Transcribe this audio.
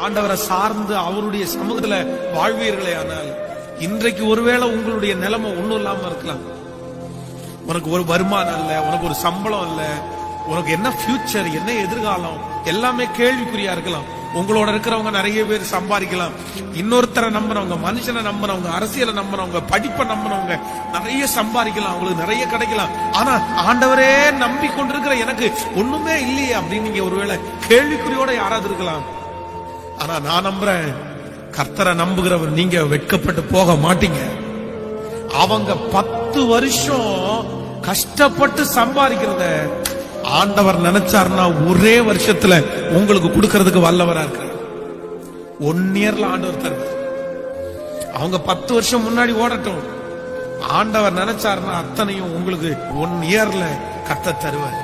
ஆண்டவரை சார்ந்து அவருடைய சமூகத்துல வாழ்வீர்களே ஆனால் இன்றைக்கு ஒருவேளை உங்களுடைய நிலைமை ஒண்ணும் இல்லாம இருக்கலாம். உனக்கு ஒரு வருமானம் இல்ல, உனக்கு ஒரு சம்பளம் இல்ல, உனக்கு என்ன ஃபியூச்சர், என்ன எதிர்காலம், எல்லாமே கேள்விக்குறியா இருக்கலாம். உங்களோட இருக்கிறவங்க நிறைய பேர் சம்பாதிக்கலாம், இன்னொருத்தரை நம்பினவங்க, மனுஷனை நம்பினவங்க, அரசியலை நம்பினவங்க, படிப்பை நம்பினவங்க நிறைய சம்பாதிக்கலாம், அவங்களுக்கு நிறைய கிடைக்கலாம். ஆனா ஆண்டவரே நம்பி கொண்டிருக்கிற எனக்கு ஒண்ணுமே இல்லையே அப்படின்னு நீங்க ஒருவேளை கேள்விக்குறியோட யாராவது இருக்கலாம். ஆனா நான் நம்புறேன், கர்த்தரை நம்புகிறவர் நீங்க வெட்கப்பட்டு போக மாட்டீங்க. அவங்க 10 வருஷம் கஷ்டப்பட்டு சம்பாதிக்கிறத ஆண்டவர் நினைச்சாருன்னா ஒரே வருஷத்துல உங்களுக்கு கொடுக்கறதுக்கு வல்லவரா இருக்கிறார். 1 இயர்ல ஆண்டவர் தருவார். அவங்க 10 வருஷம் முன்னாடி ஓடட்டும், ஆண்டவர் நினைச்சாருன்னா அத்தனையும் உங்களுக்கு 1 இயர்ல கர்த்தர் தருவார்.